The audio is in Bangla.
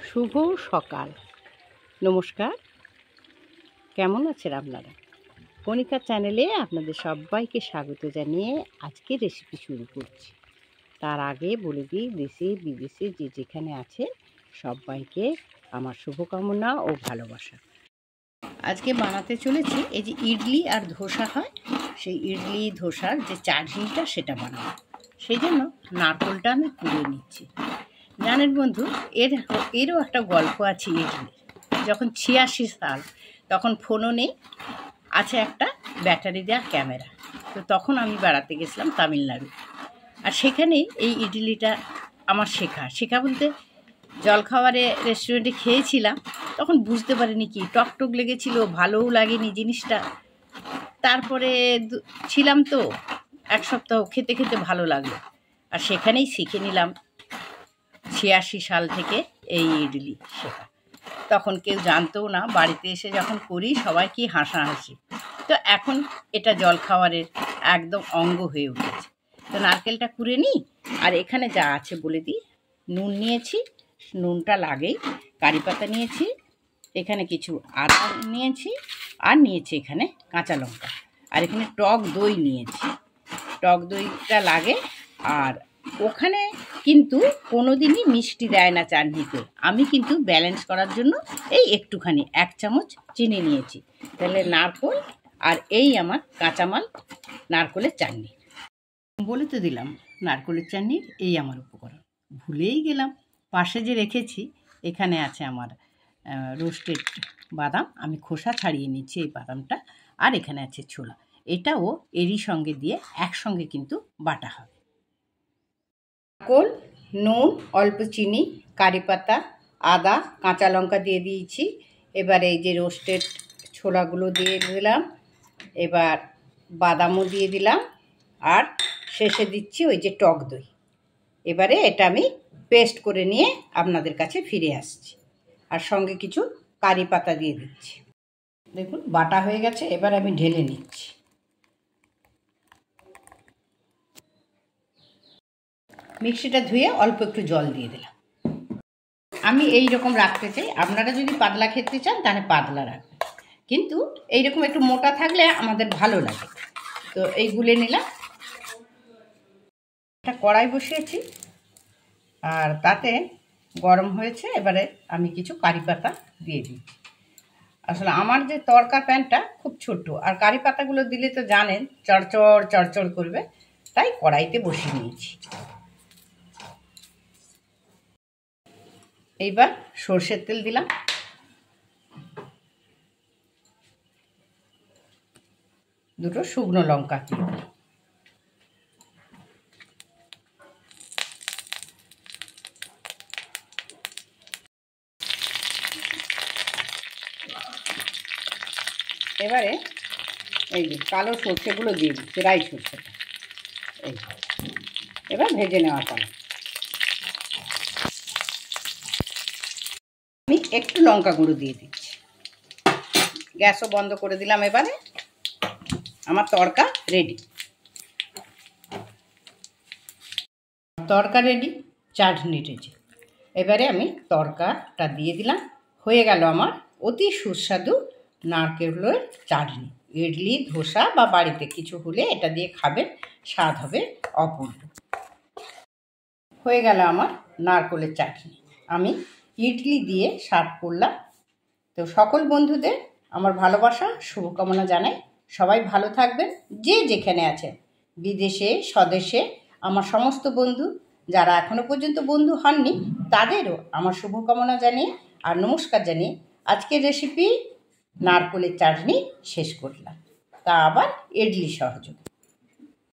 শুভ সকাল, নমস্কার। কেমন আছেন আপনারা? কণিকা চ্যানেলে আপনাদের সবাইকে স্বাগত জানিয়ে আজকে রেসিপি শুরু করছি। তার আগে বলে দিই, দেশে বিদেশে যে যেখানে আছেন সবাইকে আমার শুভকামনা ও ভালোবাসা। আজকে বানাতে চলেছি এই যে ইডলি আর ধোসা হয়, সেই ইডলি ধোসার যে চাটনিটা সেটা বানাবো। সেই জন্য নারকেলটা আমি কুড়িয়ে নিচ্ছি। জানেন বন্ধু, এরও একটা গল্প আছে ইডলি। যখন 86 সাল, তখন ফোনও নেই, আছে একটা ব্যাটারি দেওয়া ক্যামেরা। তো তখন আমি বেড়াতে গেছিলাম তামিলনাড়ু, আর সেখানেই এই ইডলিটা আমার শেখা বলতে জলখাবারে রেস্টুরেন্টে খেয়েছিলাম, তখন বুঝতে পারিনি কি টকটক লেগেছিল, ভালোও লাগেনি জিনিসটা। তারপরে ছিলাম তো এক সপ্তাহ, খেতে খেতে ভালো লাগলো, আর সেখানেই শিখে নিলাম 86 সাল থেকে এই ইডলি শেখা। তখন কেউ জানতো না, বাড়িতে এসে যখন করি সবাই কি হাসাহাসি। তো এখন এটা জলখাবারের একদম অঙ্গ হয়ে উঠেছে। তো নারকেলটা কুড়ে নিই, আর এখানে যা আছে বলে দিই। নুন নিয়েছি, নুনটা লাগেই। কারি পাতা নিয়েছি, এখানে কিছু আদা নিয়েছি, আর নিয়েছি এখানে কাঁচা লঙ্কা, আর এখানে টক দই নিয়েছি। টক দইটা লাগে। আর ওখানে কিন্তু কোনো দিনই মিষ্টি দেয় না চাটনিতে। আমি কিন্তু ব্যালেন্স করার জন্য এই একটুখানি 1 চামচ চিনি নিয়েছি। তাহলে নারকেল আর এই আমার কাঁচামাল নারকেলের চাটনি। বলে তো দিলাম নারকেলের চাটনির এই আমার উপকরণ, ভুলেই গেলাম। পাশে যে রেখেছি, এখানে আছে আমার রোস্টেড বাদাম, আমি খোসা ছাড়িয়ে নিচ্ছি এই বাদামটা। আর এখানে আছে ছোলা, এটাও এরই সঙ্গে দিয়ে একসঙ্গে কিন্তু বাটা হবে। নারকেল, নুন, অল্প চিনি, কারি পাতা, আদা, কাঁচা লঙ্কা দিয়ে দিয়েছি। এবার এই যে রোস্টেড ছোলাগুলো দিয়ে দিলাম, এবার বাদামও দিয়ে দিলাম, আর শেষে দিচ্ছি ওই যে টক দই। এবারে এটা আমি পেস্ট করে নিয়ে আপনাদের কাছে ফিরে আসছি, আর সঙ্গে কিছু কারি পাতা দিয়ে দিচ্ছি। দেখুন বাটা হয়ে গেছে, এবার আমি ঢেলে নিচ্ছি। মিক্সিটা ধুয়ে অল্প একটু জল দিয়ে দিলাম। আমি এই রকম রাখতে চাই, আপনারা যদি পাতলা খেতে চান তাহলে পাতলা রাখবেন, কিন্তু এইরকম একটু মোটা থাকলে আমাদের ভালো লাগে। তো এই গুলে নিলাম। একটা কড়াই বসিয়েছি, আর তাতে গরম হয়েছে। এবারে আমি কিছু কারি পাতা দিয়ে দিচ্ছি। আসলে আমার যে তড়কা প্যানটা খুব ছোট, আর কারি পাতাগুলো দিলে তো জানেন চড়চড় চড়চড় করবে, তাই কড়াইতে বসিয়ে নিয়েছি। এইবার সর্ষের তেল দিলাম, দুটো শুকনো লঙ্কা দিয়ে দিলাম। এবারে এই যে কালো সর্ষেগুলো দিয়ে দিচ্ছি, রাই সর্ষেটা। এই এবার ভেজে নেওয়া পালা। আমি একটু লঙ্কা গুঁড়ো দিয়ে দিচ্ছি, গ্যাসও বন্ধ করে দিলাম। এবারে আমার তড়কা রেডি, তড়কা রেডি, চাটনি রেডি। এবারে আমি তড়কাটা দিয়ে দিলাম। হয়ে গেল আমার অতি সুস্বাদু নারকেলের চাটনি। ইডলি, ধোসা বা বাড়িতে কিছু হলে এটা দিয়ে খাবেন, স্বাদ হবে অপূর্ব। হয়ে গেল আমার নারকেলের চাটনি। আমি ইডলি দিয়ে সার্ভ করলাম। তো সকল বন্ধুদের আমার ভালোবাসা, শুভকামনা জানাই। সবাই ভালো থাকবেন, যে যেখানে আছেন, বিদেশে স্বদেশে। আমার সমস্ত বন্ধু যারা এখনো পর্যন্ত বন্ধু হননি, তাদেরও আমার শুভকামনা জানিয়ে আর নমস্কার জানিয়ে আজকের রেসিপি নারকেলের চাটনি শেষ করলাম, তা আবার ইডলি সহযোগে।